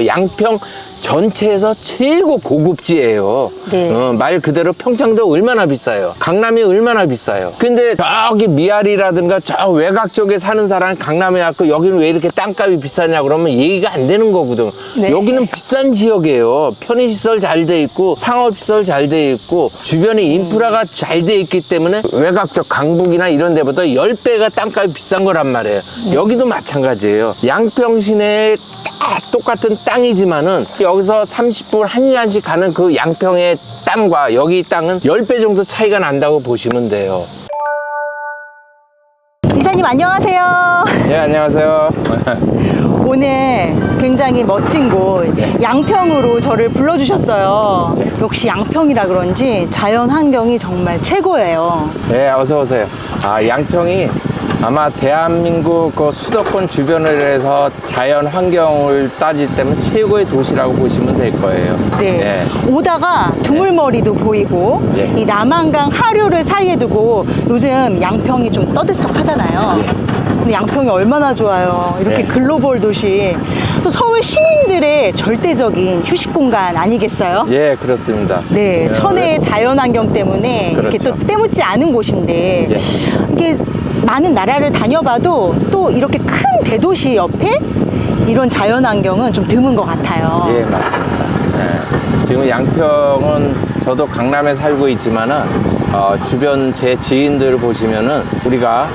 양평 전체에서 최고 고급지예요. 네. 말 그대로 평창도 얼마나 비싸요. 강남이 얼마나 비싸요. 근데 저기 미아리라든가 저 외곽 쪽에 사는 사람 강남에 왔고 여기는 왜 이렇게 땅값이 비싸냐 그러면 얘기가 안 되는 거거든. 네. 여기는 비싼 지역이에요. 편의시설 잘 돼 있고 상업시설 잘 돼 있고 주변에 인프라가 잘 돼 있기 때문에 외곽 쪽 강북이나 이런 데보다 10배가 땅값이 비싼 거란 말이에요. 여기도 마찬가지예요. 양평 시내에 다 똑같은 땅이지만은 여기서 30분, 1시간씩 가는 그 양평의 땅과 여기 땅은 10배 정도 차이가 난다고 보시면 돼요. 이사님 안녕하세요. 네, 안녕하세요. 오늘 굉장히 멋진 곳 양평으로 저를 불러주셨어요. 역시 양평이라 그런지 자연 환경이 정말 최고예요. 네, 어서 오세요. 양평이 아마 대한민국 그 수도권 주변을 해서 자연 환경을 따질 때면 최고의 도시라고 보시면 될 거예요. 네. 오다가 두물머리도 보이고 네. 이 남한강 하류를 사이에 두고 요즘 양평이 좀 떠들썩하잖아요. 근데 양평이 얼마나 좋아요. 이렇게 네. 글로벌 도시. 또 서울 시민들의 절대적인 휴식 공간 아니겠어요? 예, 그렇습니다. 네, 천혜의 자연 환경 때문에 이렇게 그렇죠. 또 때묻지 않은 곳인데 예. 이게 많은 나라를 다녀봐도 또 이렇게 큰 대도시 옆에 이런 자연 환경은 좀 드문 것 같아요. 예, 맞습니다. 지금 양평은 저도 강남에 살고 있지만은 주변 제 지인들 보시면은 우리가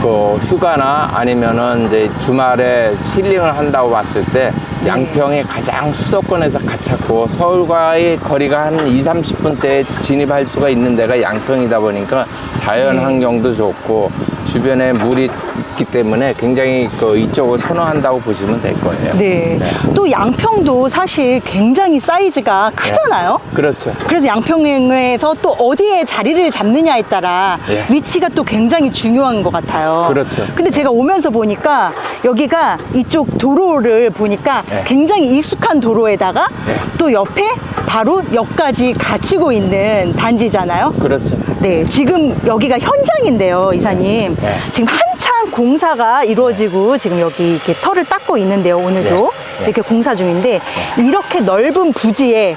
그 휴가나 아니면은 이제 주말에 힐링을 한다고 봤을 때 양평이 가장 수도권에서 가깝고 서울과의 거리가 한 20-30분대에 진입할 수가 있는 데가 양평이다 보니까 자연 환경도 좋고 주변에 물이 있기 때문에 굉장히 이쪽을 선호한다고 보시면 될 거예요. 네. 또 양평도 사실 굉장히 사이즈가 크잖아요. 그렇죠. 그래서 양평에서 또 어디에 자리를 잡느냐에 따라 예. 위치가 또 굉장히 중요한 것 같아요. 그렇죠. 근데 제가 오면서 보니까 여기가 이쪽 도로를 보니까 예. 굉장히 익숙한 도로에다가 예. 또 옆에 바로 역까지 갖추고 있는 단지잖아요. 그렇죠. 네, 지금 여기가 현장인데요, 이사님. 네. 지금 한창 공사가 이루어지고 지금 여기 이렇게 터를 닦고 있는데요, 오늘도. 네. 이렇게 공사 중인데 이렇게 넓은 부지에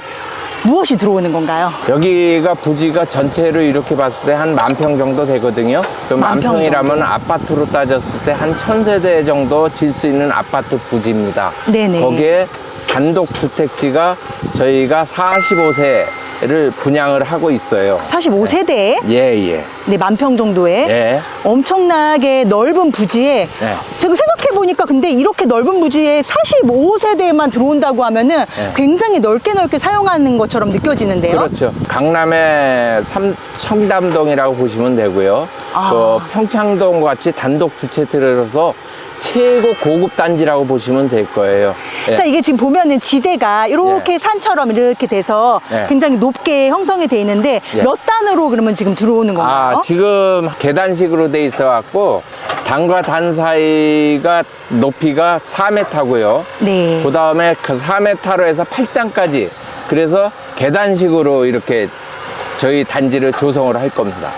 무엇이 들어오는 건가요? 여기가 부지가 전체로 이렇게 봤을 때 한 10,000평 정도 되거든요. 그 10,000평 10,000평이라면 아파트로 따졌을 때 한 1,000세대 정도 질 수 있는 아파트 부지입니다. 네네. 거기에 단독 주택지가 저희가 45세를 분양을 하고 있어요. 45세대에 예. 네, 10,000평 정도의 예. 엄청나게 넓은 부지에 네. 제가 생각해보니까 근데 이렇게 넓은 부지에 45세대만 들어온다고 하면은 네. 굉장히 넓게 사용하는 것처럼 느껴지는데요. 그렇죠. 강남의 청담동이라고 보시면 되고요. 그 평창동 같이 단독 주택들어서 최고 고급 단지라고 보시면 될 거예요. 예. 자, 이게 지금 보면은 지대가 이렇게 예. 산처럼 이렇게 돼서 예. 굉장히 높게 형성이 돼 있는데 예. 몇 단으로 그러면 지금 들어오는 건가요? 지금 계단식으로 돼 있어 갖고 단과 단 사이가 높이가 4m고요. 네. 그 다음에 그 4m로 해서 8단까지 그래서 계단식으로 이렇게 저희 단지를 조성을 할 겁니다.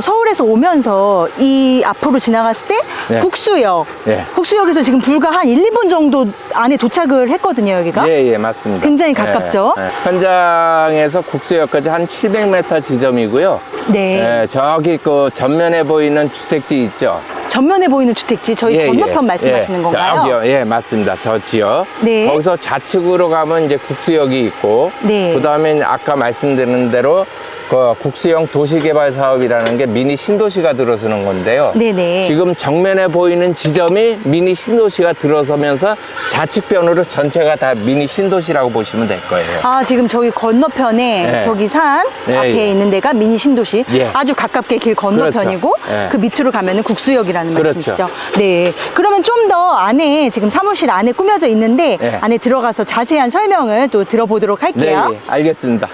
서울에서 오면서 이 앞으로 지나갔을 때 예. 국수역. 예. 국수역에서 지금 불과 한 1, 2분 정도 안에 도착을 했거든요, 여기가. 예, 맞습니다. 굉장히 가깝죠? 예. 현장에서 국수역까지 한 700m 지점이고요. 네. 예, 저기 그 전면에 보이는 주택지 있죠. 전면에 보이는 주택지, 저희 건너편 말씀하시는 건가요? 저기요. 예, 맞습니다. 저 지역. 네. 거기서 좌측으로 가면 이제 국수역이 있고, 네. 그 다음에 아까 말씀드린 대로 그 국수형 도시개발 사업이라는 게 미니 신도시가 들어서는 건데요. 네네. 지금 정면에 보이는 지점이 미니 신도시가 들어서면서 좌측변으로 전체가 다 미니 신도시라고 보시면 될 거예요. 지금 저기 건너편에 네. 저기 산 예, 앞에 예. 있는 데가 미니 신도시. 예. 아주 가깝게 길 건너편이고 그렇죠. 예. 그 밑으로 가면은 국수역이라는 그렇죠. 말씀이시죠. 네. 그러면 좀 더 안에 지금 사무실 안에 꾸며져 있는데 예. 안에 들어가서 자세한 설명을 또 들어보도록 네, 할게요. 예, 알겠습니다.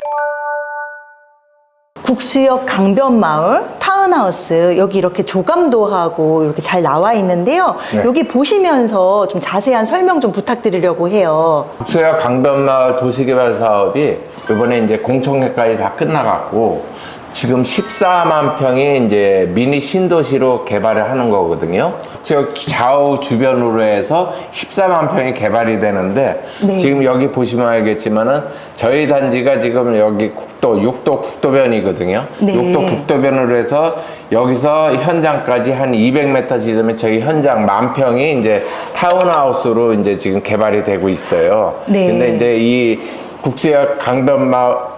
국수역 강변마을 타운하우스 여기 이렇게 조감도 하고 이렇게 잘 나와 있는데요. 네. 여기 보시면서 좀 자세한 설명 좀 부탁드리려고 해요. 국수역 강변마을 도시개발 사업이 이번에 이제 공청회까지 다 끝나갔고 지금 14만 평이 이제 미니 신도시로 개발을 하는 거거든요. 즉 좌우 주변으로 해서 14만 평이 개발이 되는데 네. 지금 여기 보시면 알겠지만은 저희 단지가 지금 여기 국도 6도 국도변이거든요. 네. 6도 국도변으로 해서 여기서 현장까지 한 200m 지점에 저희 현장 만 평이 이제 타운하우스로 이제 지금 개발이 되고 있어요. 네. 근데 이제 이 국수역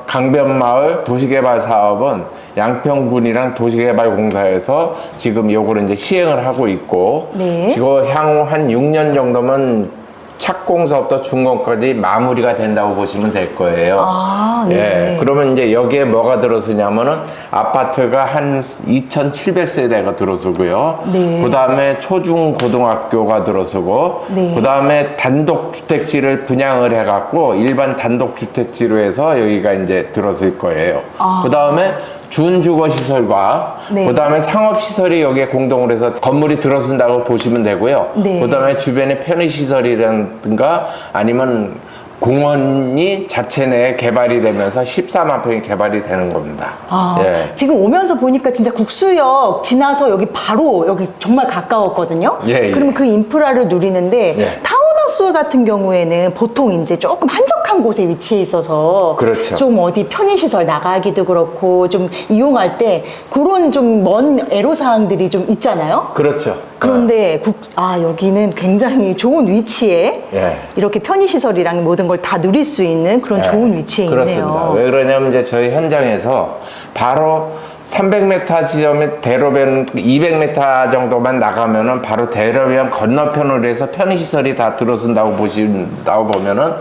강변마을 도시개발 사업은 양평군이랑 도시개발공사에서 지금 요거를 이제 시행을 하고 있고, 네. 지금 향후 한 6년 정도면 착공서부터 준공까지 마무리가 된다고 보시면 될 거예요. 아, 네. 예, 그러면 이제 여기에 뭐가 들어서냐면은 아파트가 한 2,700세대가 들어서고요. 네. 그 다음에 초중 고등학교가 들어서고, 네. 그 다음에 단독 주택지를 분양을 해갖고 일반 단독 주택지로 해서 여기가 이제 들어설 거예요. 아. 그 다음에 준주거 시설과 네. 그 다음에 상업 시설이 여기에 공동으로 해서 건물이 들어선다고 보시면 되고요. 네. 그 다음에 주변에 편의 시설이라든가 아니면 공원이 자체 내에 개발이 되면서 14만 평이 개발이 되는 겁니다. 아, 예. 지금 오면서 보니까 진짜 국수역 지나서 여기 바로 여기 정말 가까웠거든요. 예, 예. 그러면 그 인프라를 누리는데 예. 타운하우스 같은 경우에는 보통 이제 조금 한적한 곳에 위치해 있어서 그렇죠. 좀 어디 편의시설 나가기도 그렇고 좀 이용할 때 그런 좀 먼 애로사항들이 좀 있잖아요. 그렇죠. 그런데 여기는 굉장히 좋은 위치에 예. 이렇게 편의시설이랑 모든 걸 다 누릴 수 있는 그런 예, 좋은 위치에 그렇습니다. 있네요. 왜 그러냐면 이제 저희 현장에서 바로 300m 지점에 대로변 200m 정도만 나가면은 바로 대로변 건너편으로 해서 편의시설이 다 들어선다고 보면은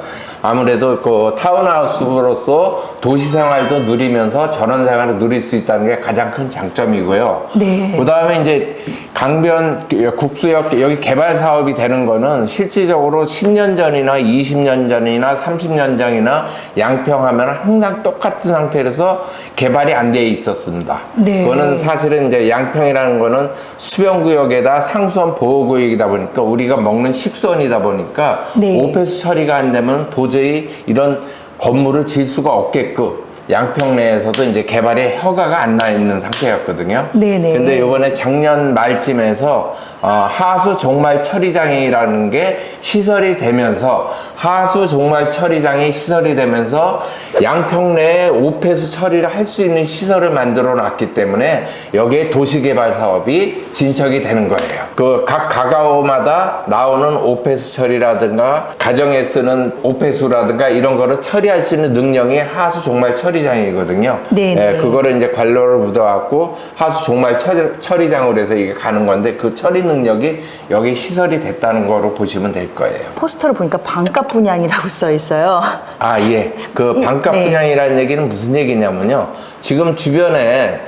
아무래도 그 타운하우스로서 도시생활도 누리면서 전원생활을 누릴 수 있다는 게 가장 큰 장점이고요. 네. 그 다음에 이제 강변 국수역 여기 개발 사업이 되는 거는 실질적으로 10년 전이나 20년 전이나 30년 전이나 양평하면 항상 똑같은 상태에서 개발이 안 돼 있었습니다. 네. 그거는 사실은 이제 양평이라는 거는 수변구역에다 상수원 보호구역이다 보니까 우리가 먹는 식수원이다 보니까 네. 오페스 처리가 안 되면 도저히 이런 건물을 질 수가 없게끔 양평 내에서도 이제 개발에 허가가 안 나 있는 상태였거든요. 네네. 근데 이번에 작년 말쯤에서 하수 종말 처리장이라는 게 시설이 되면서 하수 종말 처리장이 시설이 되면서 양평 내에 오폐수 처리를 할 수 있는 시설을 만들어 놨기 때문에 여기에 도시개발 사업이 진척이 되는 거예요. 그 각 가가오마다 나오는 오폐수 처리라든가 가정에 쓰는 오폐수라든가 이런 거를 처리할 수 있는 능력이 하수 종말 처리장이거든요. 네네. 예, 그거를 이제 관로를 묻어갖고 하수 종말 처리장으로 해서 이게 가는 건데 그 처리 능력이 여기 시설이 됐다는 거로 보시면 될 거예요. 포스터를 보니까 반값 분양이라고 써 있어요. 아, 예. 그 반값 네. 분양이라는 얘기는 무슨 얘기냐면요. 지금 주변에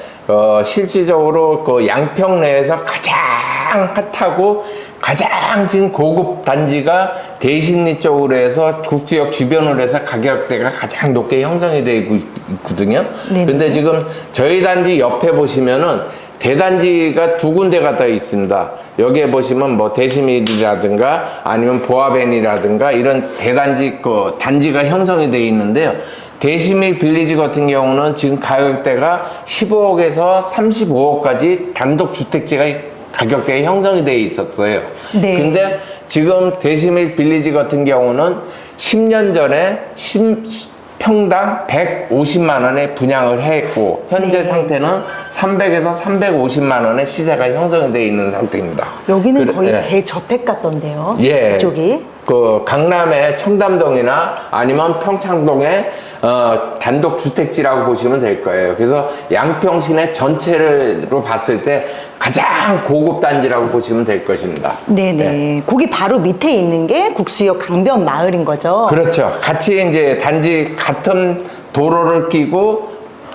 실질적으로 그 양평 내에서 가장 핫하고 가장 지금 고급 단지가 대신리 쪽으로 해서 국수역 주변으로 해서 가격대가 가장 높게 형성이 되고 있거든요. 네네. 근데 지금 저희 단지 옆에 보시면은 대단지가 두 군데가 더 있습니다. 여기에 보시면 뭐 대시밀이라든가 아니면 보아벤이라든가 이런 대단지 그 단지가 형성이 되어 있는데요. 대시밀 빌리지 같은 경우는 지금 가격대가 15억에서 35억까지 단독 주택지가 가격대가 형성이 되어 있었어요. 네. 근데 지금 대시밀 빌리지 같은 경우는 10년 전에 평당 150만 원에 분양을 했고 현재 네. 상태는 300에서 350만 원의 시세가 형성이 되어 있는 상태입니다. 여기는 거의 예. 대저택 같던데요. 예. 이쪽이. 그 강남의 청담동이나 아니면 평창동의 단독 주택지라고 보시면 될 거예요. 그래서 양평 시내 전체로 봤을 때 가장 고급 단지라고 보시면 될 것입니다. 네네. 거기 바로 밑에 있는 게 국수역 강변 마을인 거죠. 그렇죠. 같이 이제 단지 같은 도로를 끼고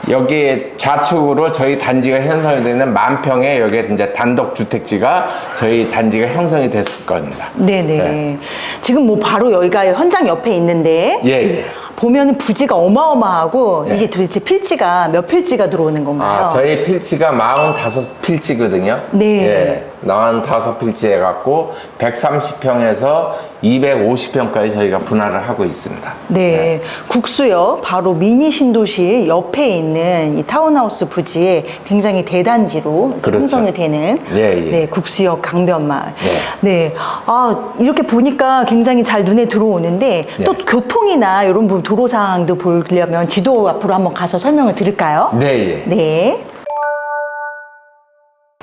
여기에 좌측으로 저희 단지가 형성이 되는 만평에 여기에 이제 단독 주택지가 저희 단지가 형성이 됐을 겁니다. 네네. 네. 지금 뭐 바로 여기가 현장 옆에 있는데 예, 예. 보면은 부지가 어마어마하고 예. 이게 도대체 필지가 몇 필지가 들어오는 건가요? 저희 필지가 45필지거든요. 네. 예. 45필지 해갖고 130평에서 250평까지 저희가 분할을 하고 있습니다. 네, 국수역 바로 미니 신도시 옆에 있는 이 타운하우스 부지에 굉장히 대단지로 이렇게 그렇죠. 형성이 되는 예. 국수역 강변마을. 네, 아 이렇게 보니까 굉장히 잘 눈에 들어오는데 또 교통이나 이런 부분 도로 상황도 보려면 지도 앞으로 한번 가서 설명을 들을까요? 네. 네.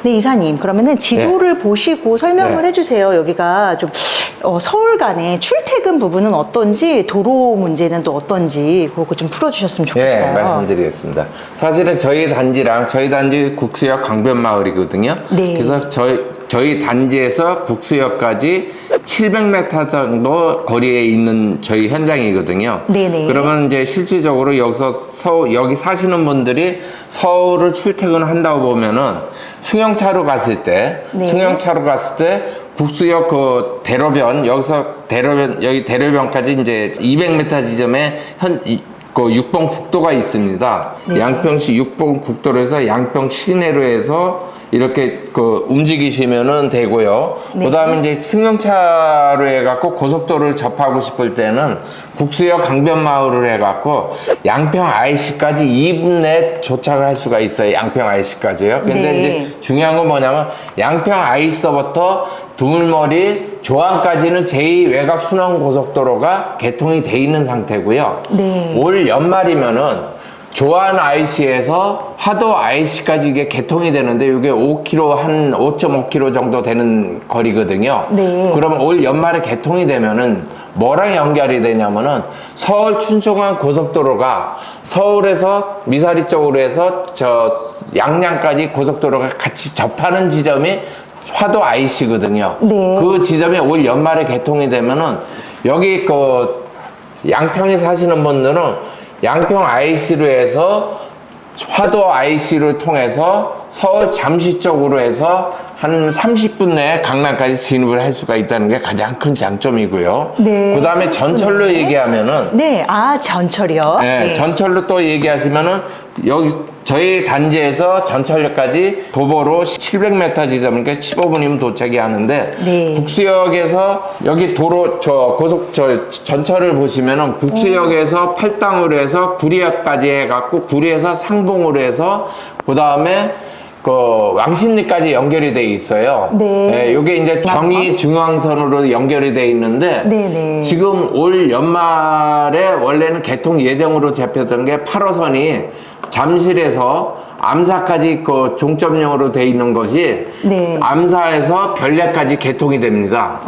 네, 이사님. 그러면은 지도를 보시고 설명을 네. 해주세요. 여기가 좀 서울 간의 출퇴근 부분은 어떤지, 도로 문제는 또 어떤지, 그거 좀 풀어주셨으면 좋겠어요. 네, 말씀드리겠습니다. 사실은 저희 단지 국수역 강변마을이거든요. 네. 그래서 저희 단지에서 국수역까지 700m 정도 거리에 있는 저희 현장이거든요. 네네. 그러면 이제 실질적으로 여기서 여기 사시는 분들이 서울을 출퇴근한다고 보면은 승용차로 갔을 때, 국수역 그 대로변, 여기 대로변까지 이제 200m 지점에 그 6번 국도가 있습니다. 네. 양평시 6번 국도로에서 양평 시내로 해서 이렇게 그 움직이시면은 되고요. 네. 그다음에 이제 승용차로 해갖고 고속도로를 접하고 싶을 때는 국수역 강변마을을 해갖고 양평 IC까지 2분 내에 도착을 할 수가 있어요. 양평 IC까지요. 근데 네. 이제 중요한 건 뭐냐면 양평 IC서부터 두물머리 조항까지는 제2외곽 순환고속도로가 개통이 돼 있는 상태고요. 네. 올 연말이면은 조안 IC에서 화도 IC까지 이게 개통이 되는데 이게 5km 한 5.5km 정도 되는 거리거든요. 네. 그러면 올 연말에 개통이 되면은 뭐랑 연결이 되냐면은 서울 춘중안 고속도로가 서울에서 미사리 쪽으로 해서 저 양양까지 고속도로가 같이 접하는 지점이 화도 IC거든요. 네. 그 지점이 올 연말에 개통이 되면은 여기 그 양평에 사시는 분들은 양평 IC로 해서 화도 IC를 통해서 서울 잠시 쪽으로 해서 한 30분 내에 강남까지 진입을 할 수가 있다는 게 가장 큰 장점이고요. 네, 그 다음에 30분 전철로 내에. 얘기하면은 네, 전철이요. 네, 전철로 또 얘기하시면은 여기 저희 단지에서 전철역까지 도보로 700m 지점, 그러니까 15분이면 도착이 하는데 네. 국수역에서 여기 도로 전철을 보시면은 국수역에서 팔당으로 해서 구리역까지 해갖고 구리에서 상봉으로 해서 그 다음에 그 왕십리까지 연결이 돼 있어요. 네. 이게 이제 경의 중앙선으로 연결이 돼 있는데 네네. 지금 올 연말에 원래는 개통 예정으로 잡혔던 게 8호선이 잠실에서 암사까지 그 종점용으로 돼 있는 것이 네. 암사에서 별내까지 개통이 됩니다.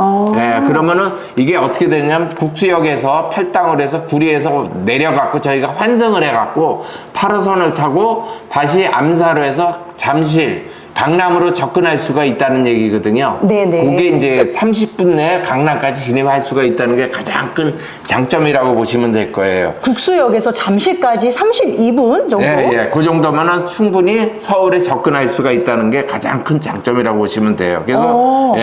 그러면은 이게 어떻게 되냐면 국수역에서 팔당을 해서 구리에서 내려갖고 저희가 환승을 해갖고 8호선을 타고 다시 암사로 해서 잠실, 강남으로 접근할 수가 있다는 얘기거든요. 네네. 그게 이제 30분 내에 강남까지 진입할 수가 있다는 게 가장 큰 장점이라고 보시면 될 거예요. 국수역에서 잠실까지 32분 정도? 그 정도면은 충분히 서울에 접근할 수가 있다는 게 가장 큰 장점이라고 보시면 돼요. 그래서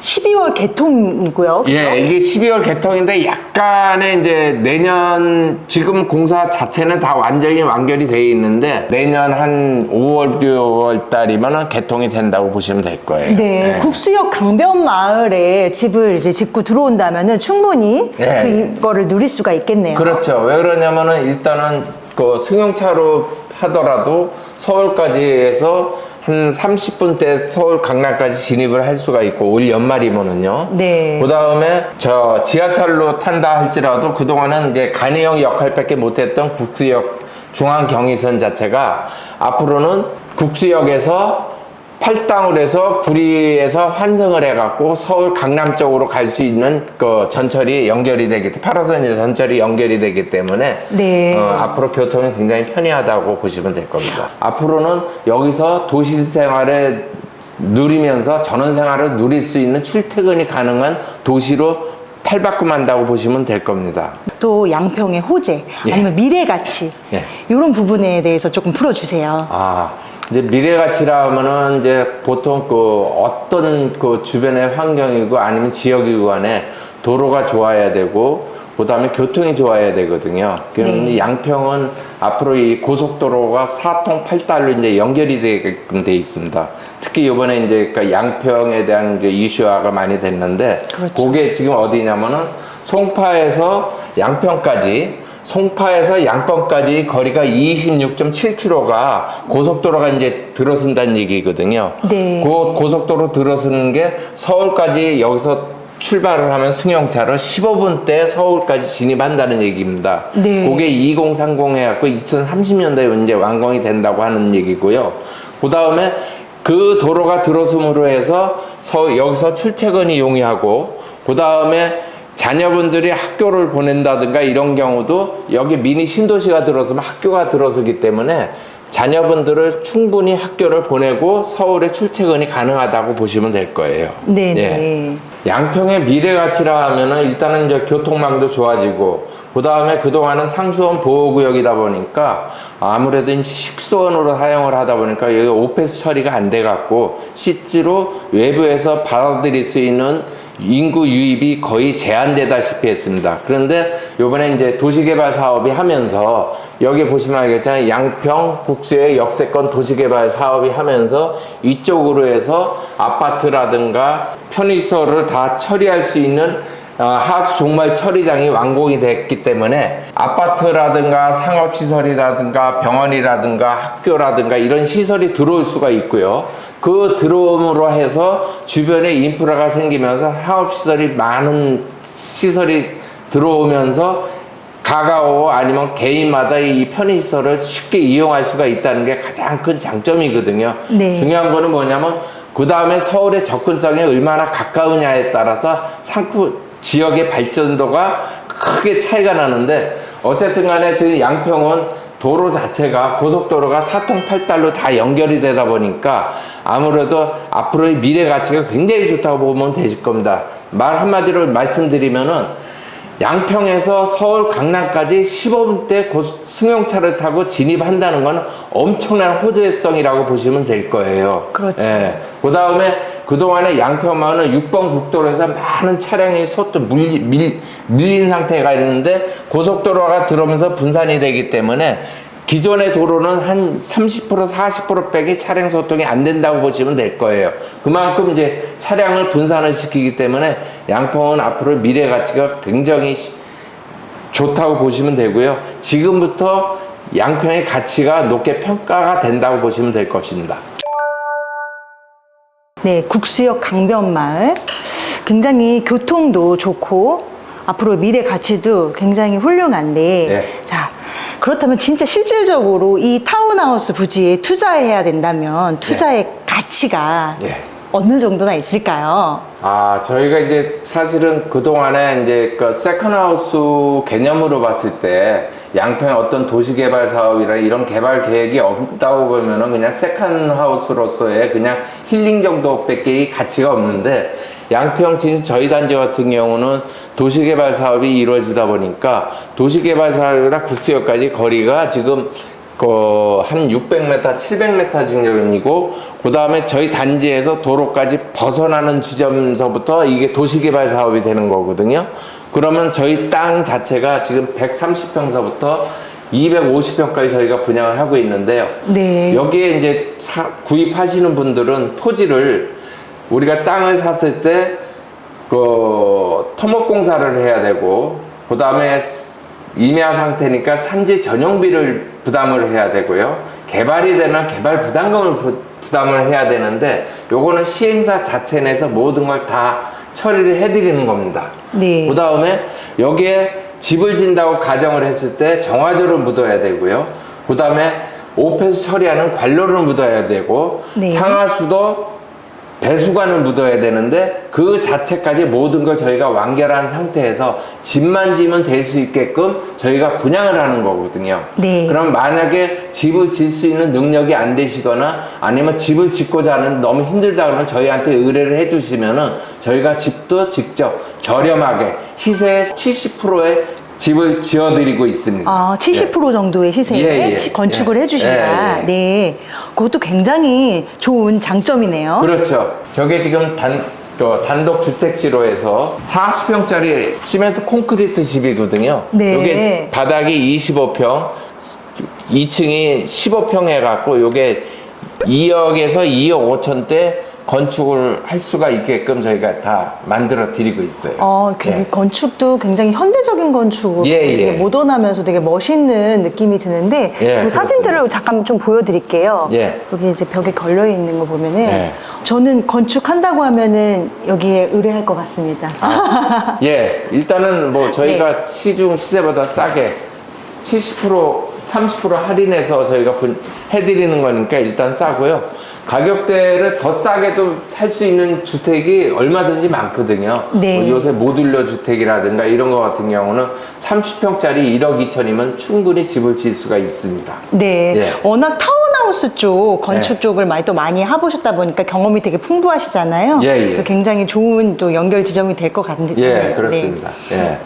12월 개통이고요. 그죠? 이게 12월 개통인데 약간의 이제 내년 지금 공사 자체는 다 완전히 완결이 돼 있는데 내년 한 5월, 6월 달이면 개통이 된다고 보시면 될 거예요. 네, 국수역 강변마을에 집을 이제 짓고 들어온다면은 충분히 그거를 누릴 수가 있겠네요. 그렇죠. 왜 그러냐면은 일단은 그 승용차로 하더라도 서울까지 해서 한 30분대 서울 강남까지 진입을 할 수가 있고 올 연말이면은요. 네. 그 다음에 저 지하철로 탄다 할지라도 그동안은 이제 간이형 역할밖에 못했던 국수역 중앙경의선 자체가 앞으로는 국수역에서 팔당을 해서 구리에서 환승을 해갖고 서울 강남 쪽으로 갈 수 있는 그 전철이 연결이 되기 때문에 8호선 전철이 연결이 되기 때문에 네. 앞으로 교통이 굉장히 편리하다고 보시면 될 겁니다. 앞으로는 여기서 도시 생활을 누리면서 전원 생활을 누릴 수 있는 출퇴근이 가능한 도시로 탈바꿈한다고 보시면 될 겁니다. 또 양평의 호재 아니면 미래 가치 이런 부분에 대해서 조금 풀어주세요. 이제 미래 가치라 하면은 이제 보통 그 어떤 그 주변의 환경이고 아니면 지역이고 간에 도로가 좋아야 되고 그다음에 교통이 좋아야 되거든요. 그럼 양평은 앞으로 이 고속도로가 4통 8달로 이제 연결이 되게끔 돼 있습니다. 특히 이번에 이제 그 양평에 대한 이제 이슈화가 많이 됐는데, 그렇죠. 그게 지금 어디냐면은 송파에서 양평까지, 송파에서 양평까지 거리가 26.7km가 고속도로가 이제 들어선다는 얘기거든요. 네. 그 고속도로 들어서는 게 서울까지 여기서 출발을 하면 승용차로 15분대 서울까지 진입한다는 얘기입니다. 네. 그게 2030 해갖고 2030년대에 이제 완공이 된다고 하는 얘기고요. 그 다음에 그 도로가 들어섬으로 해서 여기서 출퇴근이 용이하고, 그 다음에 자녀분들이 학교를 보낸다든가 이런 경우도 여기 미니 신도시가 들어서면 학교가 들어서기 때문에 자녀분들을 충분히 학교를 보내고 서울에 출퇴근이 가능하다고 보시면 될 거예요. 네네. 예. 양평의 미래 가치라 하면은 일단은 이제 교통망도 좋아지고, 그 다음에 그동안은 상수원 보호구역이다 보니까 아무래도 이제 식수원으로 사용을 하다 보니까 여기 오페스 처리가 안 돼 갖고 실제로 외부에서 받아들일 수 있는 인구 유입이 거의 제한되다시피 했습니다. 그런데 요번에 이제 도시개발 사업이 하면서 여기 보시면 알겠지만 양평 국수의 역세권 도시개발 사업이 하면서 이쪽으로 해서 아파트라든가 편의시설을 다 처리할 수 있는 하수 종말 처리장이 완공이 됐기 때문에 아파트라든가 상업시설이라든가 병원이라든가 학교라든가 이런 시설이 들어올 수가 있고요. 그 들어옴으로 해서 주변에 인프라가 생기면서 상업시설이 많은 시설이 들어오면서 가가오 아니면 개인마다 이 편의시설을 쉽게 이용할 수가 있다는 게 가장 큰 장점이거든요. 네. 중요한 거는 뭐냐면 그 다음에 서울의 접근성에 얼마나 가까우냐에 따라서 지역의 발전도가 크게 차이가 나는데, 어쨌든 간에 지금 양평은 도로 자체가 고속도로가 4통 8달로 다 연결이 되다 보니까 아무래도 앞으로의 미래 가치가 굉장히 좋다고 보면 되실 겁니다. 말 한마디로 말씀드리면은 양평에서 서울 강남까지 15분대 승용차를 타고 진입한다는 건 엄청난 호재성이라고 보시면 될 거예요. 그렇죠. 예. 그 다음에 그동안에 양평만은 6번 국도로에서 많은 차량이 밀린 상태가 있는데 고속도로가 들어오면서 분산이 되기 때문에 기존의 도로는 한 30% 40% 빼기 차량 소통이 안 된다고 보시면 될 거예요. 그만큼 이제 차량을 분산을 시키기 때문에 양평은 앞으로 미래 가치가 굉장히 좋다고 보시면 되고요. 지금부터 양평의 가치가 높게 평가가 된다고 보시면 될 것입니다. 네, 국수역 강변마을 굉장히 교통도 좋고 앞으로 미래 가치도 굉장히 훌륭한데, 네. 자, 그렇다면 진짜 실질적으로 이 타운하우스 부지에 투자해야 된다면 투자의 가치가 어느 정도나 있을까요? 저희가 이제 사실은 그동안에 이제 그 세컨하우스 개념으로 봤을 때 양평의 어떤 도시개발 사업이나 이런 개발 계획이 없다고 보면은 그냥 세컨하우스로서의 그냥 힐링 정도밖에 가치가 없는데, 양평 지금 저희 단지 같은 경우는 도시개발 사업이 이루어지다 보니까 도시개발 사업이나 국수역까지 거리가 지금 한 600m, 700m 정도이고, 그 다음에 저희 단지에서 도로까지 벗어나는 지점서부터 이게 도시개발 사업이 되는 거거든요. 그러면 저희 땅 자체가 지금 130평서부터 250평까지 저희가 분양을 하고 있는데요. 네. 여기에 이제 구입하시는 분들은 토지를 우리가 땅을 샀을 때 토목 공사를 해야 되고, 그 다음에 임야 상태니까 산지 전용비를 부담을 해야 되고요. 개발이 되면 개발 부담금을 부담을 해야 되는데, 요거는 시행사 자체 내에서 모든 걸 다 처리를 해드리는 겁니다. 네. 그 다음에 여기에 집을 진다고 가정을 했을 때 정화조를 묻어야 되고요. 그 다음에 오페스 처리하는 관로를 묻어야 되고, 네. 상하수도 배수관을 묻어야 되는데 그 자체까지 모든 걸 저희가 완결한 상태에서 집만 지면 될 수 있게끔 저희가 분양을 하는 거거든요. 네. 그럼 만약에 집을 질 수 있는 능력이 안 되시거나 아니면 집을 짓고자 하는 너무 힘들다 그러면 저희한테 의뢰를 해주시면은 저희가 집도 직접 저렴하게 시세의 70%의 집을 지어드리고 있습니다. 70% 정도의 시세에 건축을 해주신다. 네. 그것도 굉장히 좋은 장점이네요. 그렇죠. 저게 지금 또 단독 주택지로 해서 40평짜리 시멘트 콘크리트 집이거든요. 네. 이게 바닥이 25평, 2층이 15평 해갖고 요게 2억에서 2억 5천대 건축을 할 수가 있게끔 저희가 다 만들어 드리고 있어요. 예. 건축도 굉장히 현대적인 건축으로 예, 되게 예. 모던하면서 되게 멋있는 느낌이 드는데 예, 그 사진들을 잠깐 좀 보여드릴게요. 예. 여기 이제 벽에 걸려 있는 거 보면은 예. 저는 건축한다고 하면은 여기에 의뢰할 것 같습니다. 예, 일단은 뭐 저희가 네. 시중 시세보다 싸게 70%, 30% 할인해서 저희가 해드리는 거니까 일단 싸고요. 가격대를 더 싸게도 할 수 있는 주택이 얼마든지 많거든요. 네. 뭐 요새 모듈러 주택이라든가 이런 거 같은 경우는 30평짜리 1억 2천이면 충분히 집을 지을 수가 있습니다. 네, 예. 워낙 타운하우스 쪽 건축 예. 쪽을 또 많이 해보셨다 보니까 경험이 되게 풍부하시잖아요. 예, 예. 굉장히 좋은 또 연결 지점이 될 것 같은데. 예, 그렇습니다. 예.